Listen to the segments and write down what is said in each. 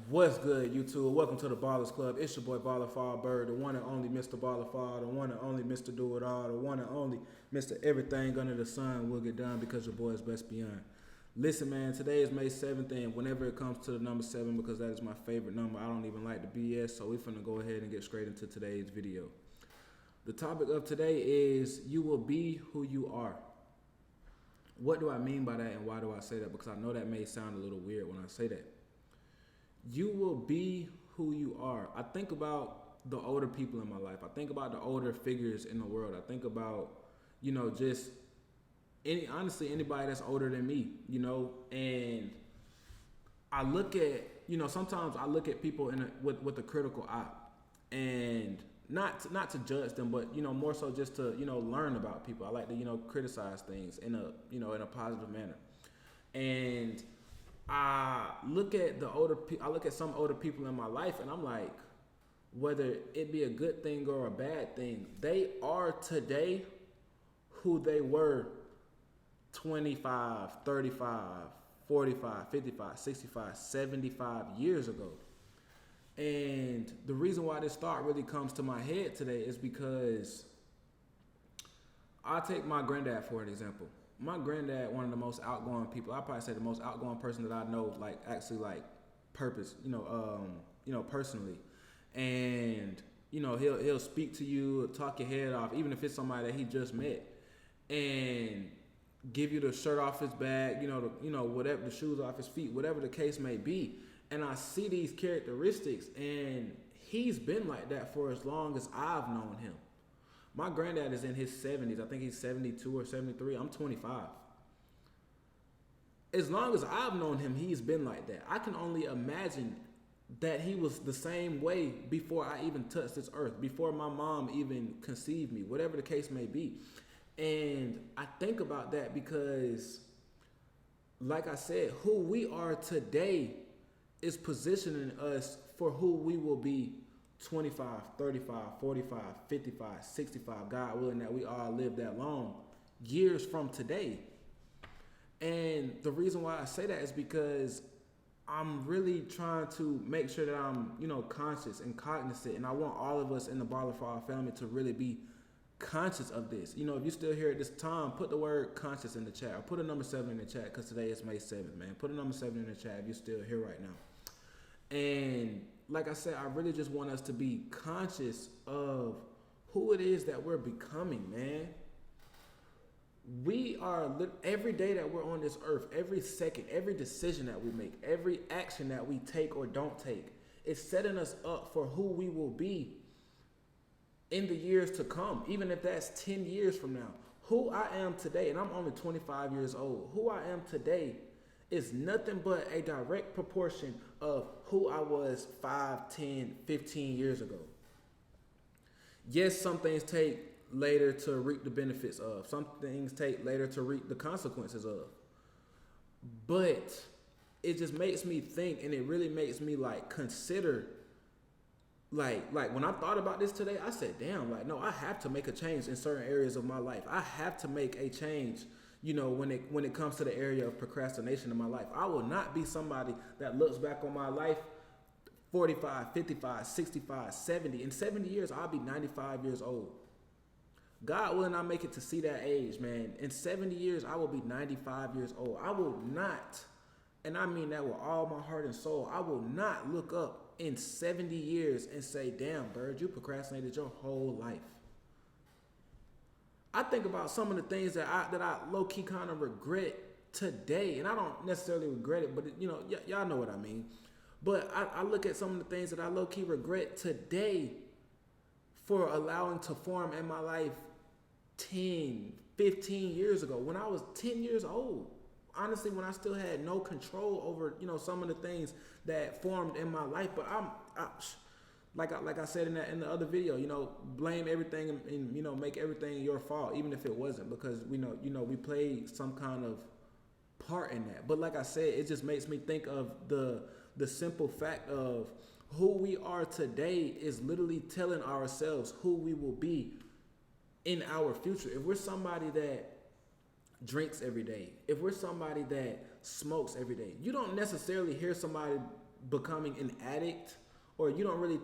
What's good, YouTube? Welcome to the Ballers Club. It's your boy BallOrFallBird, the one and only Mr. BallOrFall, the one and only Mr. Do It All, the one and only Mr. Everything Under the Sun will get done because your boy is best beyond. Listen, man, today is May 7th, and whenever it comes to the number 7, because that is my favorite number, I don't even like the BS, so we're finna go ahead and get straight into today's video. The topic of today is you will be who you are. What do I mean by that, and why do I say that? Because I know that may sound a little weird when I say that. You will be who you are. I think about the older people in my life. I think about the older figures in the world. I think about, just honestly anybody that's older than me, and I look at, sometimes I look at people with a critical eye, and not to judge them, but more so just to learn about people. I like to criticize things in a positive manner, and I look at some older people in my life, and I'm like, whether it be a good thing or a bad thing, they are today who they were 25, 35, 45, 55, 65, 75 years ago. And the reason why this thought really comes to my head today is because I'll take my granddad for an example. My granddad, one of the most outgoing people. I'd probably say the most outgoing person that I know, personally. And he'll speak to you, talk your head off, even if it's somebody that he just met, and give you the shirt off his back, whatever, the shoes off his feet, whatever the case may be. And I see these characteristics, and he's been like that for as long as I've known him. My granddad is in his 70s. I think he's 72 or 73. I'm 25. As long as I've known him, he's been like that. I can only imagine that he was the same way before I even touched this earth, before my mom even conceived me, whatever the case may be. And I think about that because, like I said, who we are today is positioning us for who we will be 25, 35, 45, 55, 65, God willing that we all live that long, years from today. And the reason why I say that is because I'm really trying to make sure that I'm, conscious and cognizant, and I want all of us in the BallOrFall family to really be conscious of this. If you're still here at this time, put the word conscious in the chat, or put a number 7 in the chat, because today is May 7th, man. Put a number 7 in the chat if you're still here right now. And like I said, I really just want us to be conscious of who it is that we're becoming, man. We are, every day that we're on this earth, every second, every decision that we make, every action that we take or don't take, is setting us up for who we will be in the years to come, even if that's 10 years from now. Who I am today, and I'm only 25 years old, who I am today is nothing but a direct proportion of who I was 5, 10, 15 years ago. Yes, some things take later to reap the benefits of. Some things take later to reap the consequences of. But it just makes me think, and it really makes me consider, like when I thought about this today, I said, damn, no, I have to make a change in certain areas of my life. I have to make a change when it comes to the area of procrastination in my life. I will not be somebody that looks back on my life 45, 55, 65, 70. In 70 years, I'll be 95 years old. God willing, I make it to see that age, man. In 70 years, I will be 95 years old. I will not, and I mean that with all my heart and soul, I will not look up in 70 years and say, damn, Bird, you procrastinated your whole life. I think about some of the things that I low-key kind of regret today, and I don't necessarily regret it, but y'all know what I mean. But I look at some of the things that I low-key regret today for allowing to form in my life 10, 15 years ago, when I was 10 years old. Honestly, when I still had no control over, some of the things that formed in my life. But like I said in the other video, blame everything and make everything your fault, even if it wasn't, because we played some kind of part in that. But like I said, it just makes me think of the simple fact of who we are today is literally telling ourselves who we will be in our future. If we're somebody that drinks every day, if we're somebody that smokes every day, you don't necessarily hear somebody becoming an addict, or you don't really,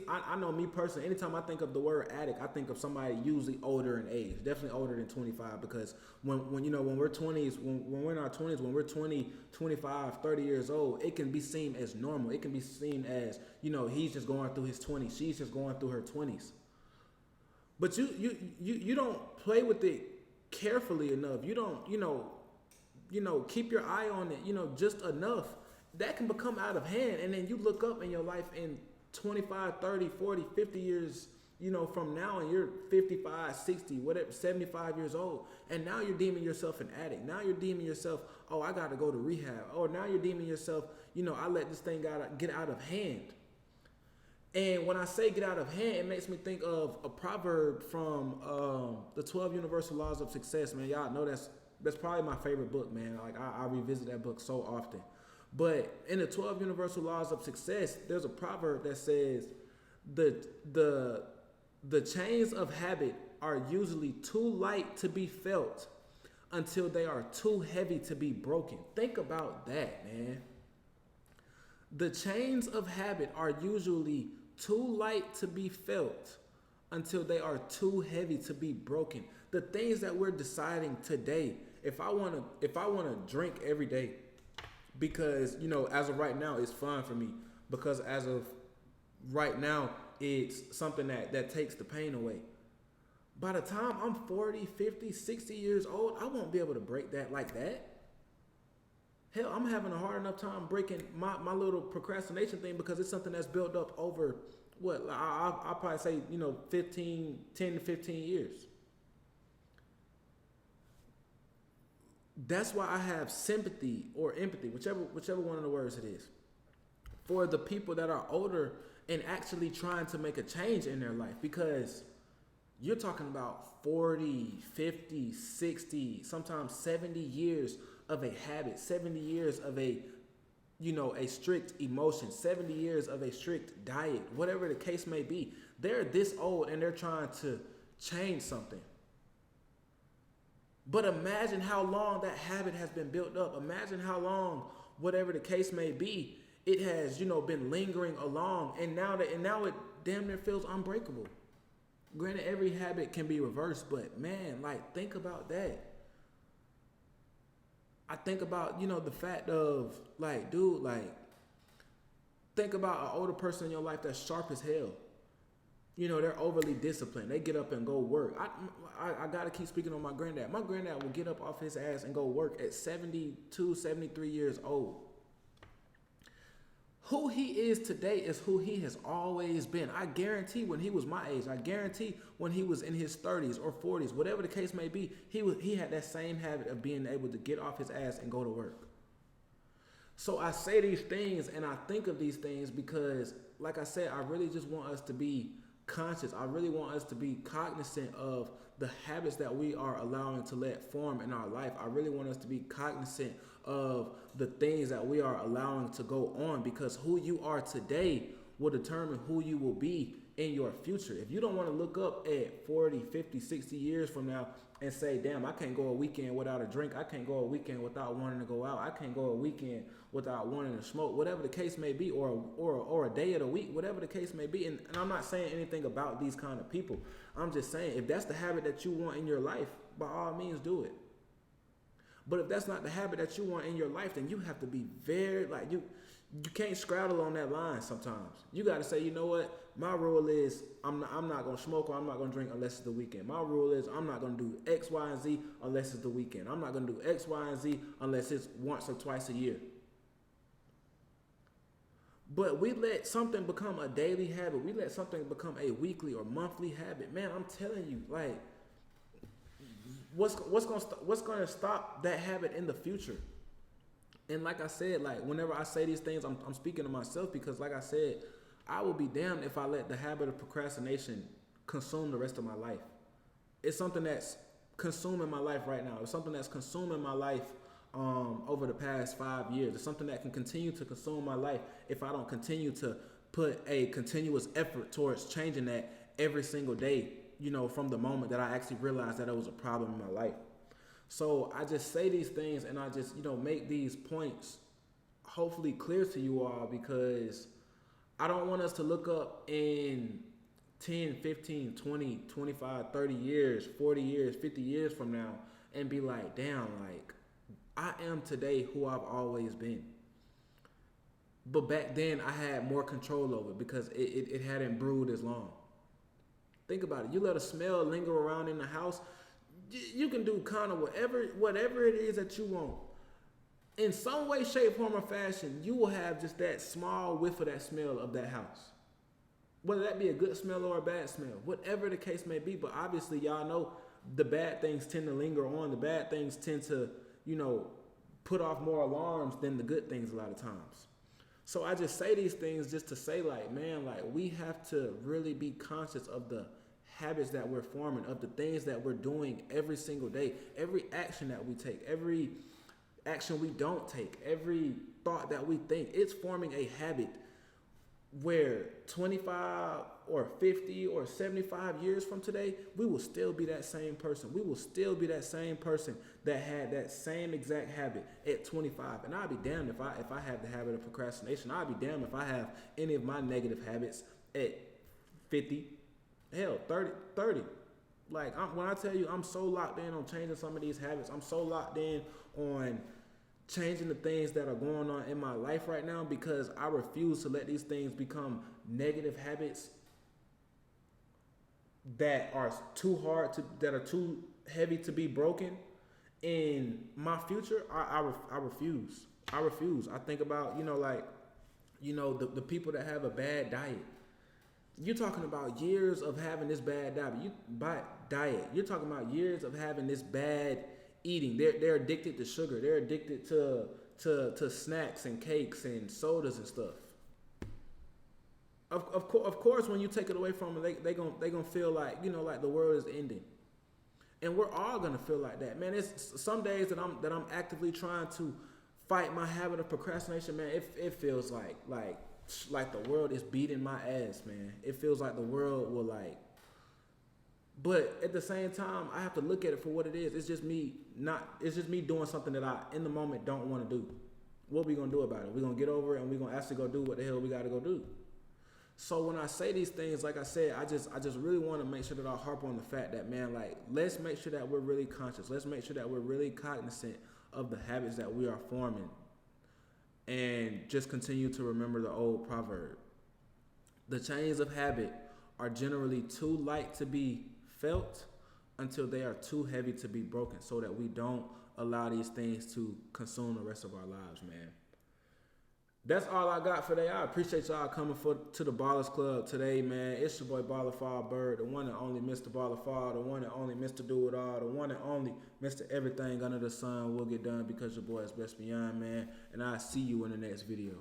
I know me personally, anytime I think of the word addict, I think of somebody usually older in age, definitely older than 25, because when we're 20s, when we're in our 20s, when we're 20, 25, 30 years old, it can be seen as normal. It can be seen as, he's just going through his 20s, she's just going through her 20s. But you don't play with it carefully enough. You don't, keep your eye on it, just enough. That can become out of hand, and then you look up in your life in 25, 30, 40, 50 years, from now, and you're 55, 60, whatever, 75 years old, and now you're deeming yourself an addict. Now you're deeming yourself, oh, I got to go to rehab. Or now you're deeming yourself, I let this thing get out of hand. And when I say get out of hand, it makes me think of a proverb from the 12 Universal Laws of Success, man. Y'all know that's probably my favorite book, man. Like I revisit that book so often. But in the 12 Universal Laws of Success, there's a proverb that says the chains of habit are usually too light to be felt until they are too heavy to be broken. Think about that, man. The chains of habit are usually too light to be felt until they are too heavy to be broken. The things that we're deciding today, if I want to drink every day, because as of right now it's fun for me, because as of right now it's something that takes the pain away. By the time I'm 40, 50, 60 years old, I won't be able to break that like that. Hell, I'm having a hard enough time breaking my little procrastination thing, because it's something that's built up over what I'll probably say 10 to 15 years. That's why I have sympathy or empathy, whichever one of the words it is, for the people that are older and actually trying to make a change in their life, because you're talking about 40, 50, 60, sometimes 70 years of a habit, 70 years of a strict emotion, 70 years of a strict diet, whatever the case may be. They're this old and they're trying to change something. But imagine how long that habit has been built up. Imagine how long, whatever the case may be, it has, been lingering along, and now it damn near feels unbreakable. Granted, every habit can be reversed, but man, think about that. I think about, the fact of, think about an older person in your life that's sharp as hell. They're overly disciplined. They get up and go work. I got to keep speaking on my granddad. My granddad will get up off his ass and go work at 72, 73 years old. Who he is today is who he has always been. I guarantee when he was my age, I guarantee when he was in his 30s or 40s, whatever the case may be, he had that same habit of being able to get off his ass and go to work. So I say these things and I think of these things because, like I said, I really just want us to be conscious. I really want us to be cognizant of the habits that we are allowing to let form in our life. I really want us to be cognizant of the things that we are allowing to go on, because who you are today will determine who you will be in your future. If you don't want to look up at 40, 50, 60 years from now and say, damn, I can't go a weekend without a drink. I can't go a weekend without wanting to go out. I can't go a weekend without wanting to smoke, whatever the case may be, or a day of the week, whatever the case may be. And I'm not saying anything about these kind of people. I'm just saying, if that's the habit that you want in your life, by all means do it. But if that's not the habit that you want in your life, then you have to be very, you can't straddle on that line sometimes. You got to say, you know what? My rule is I'm not going to smoke or I'm not going to drink unless it's the weekend. My rule is I'm not going to do X, Y, and Z unless it's the weekend. I'm not going to do X, Y, and Z unless it's once or twice a year. But we let something become a daily habit. We let something become a weekly or monthly habit. Man, I'm telling you, what's going to stop that habit in the future? And like I said, whenever I say these things, I'm speaking to myself, because like I said, I will be damned if I let the habit of procrastination consume the rest of my life. It's something that's consuming my life right now. It's something that's consuming my life over the past 5 years. It's something that can continue to consume my life if I don't continue to put a continuous effort towards changing that every single day, from the moment that I actually realized that it was a problem in my life. So I just say these things and I just, make these points hopefully clear to you all, because I don't want us to look up in 10, 15, 20, 25, 30 years, 40 years, 50 years from now and be like, damn, like, I am today who I've always been. But back then, I had more control over it because it hadn't brewed as long. Think about it. You let a smell linger around in the house, you can do kind of whatever it is that you want. In some way, shape, form, or fashion, you will have just that small whiff of that smell of that house. Whether that be a good smell or a bad smell, whatever the case may be. But obviously, y'all know the bad things tend to linger on. The bad things tend to, put off more alarms than the good things a lot of times. So I just say these things just to say, like, man, like, we have to really be conscious of the habits that we're forming, of the things that we're doing every single day, every action that we take, every action we don't take, every thought that we think. It's forming a habit where 25 or 50 or 75 years from today, we will still be that same person. We will still be that same person that had that same exact habit at 25. And I'll be damned if I have the habit of procrastination. I'll be damned if I have any of my negative habits at 50, hell, 30. Like, when I tell you I'm so locked in on changing some of these habits, I'm so locked in on changing the things that are going on in my life right now, because I refuse to let these things become negative habits that are too that are too heavy to be broken in my future. I refuse. I refuse. I think about, the people that have a bad diet. You're talking about years of having this bad diet. You're talking about years of having this bad eating. They're addicted to sugar. They're addicted to snacks and cakes and sodas and stuff. Of course, when you take it away from them, they gonna feel like, like the world is ending. And we're all gonna feel like that, man. It's some days that I'm actively trying to fight my habit of procrastination, man. It feels like the world is beating my ass, man. It feels like the world will but at the same time, I have to look at it for what it is. It's just me doing something that I, in the moment, don't want to do. What we gonna do about it? We're gonna get over it and we're gonna actually go do what the hell we gotta go do. So when I say these things, like I said, I just really want to make sure that I harp on the fact that, man, like, let's make sure that we're really conscious. Let's make sure that we're really cognizant of the habits that we are forming, and just continue to remember the old proverb. The chains of habit are generally too light to be felt until they are too heavy to be broken, so that we don't allow these things to consume the rest of our lives, man. That's all I got for today. I appreciate y'all coming to the Ballers Club today, man. It's your boy BallOrFallBird, the one and only Mr. BallOrFall, the one and only Mr. Do It All, the one and only Mr. Everything Under the Sun Will Get Done, because your boy is best beyond, man. And I'll see you in the next video.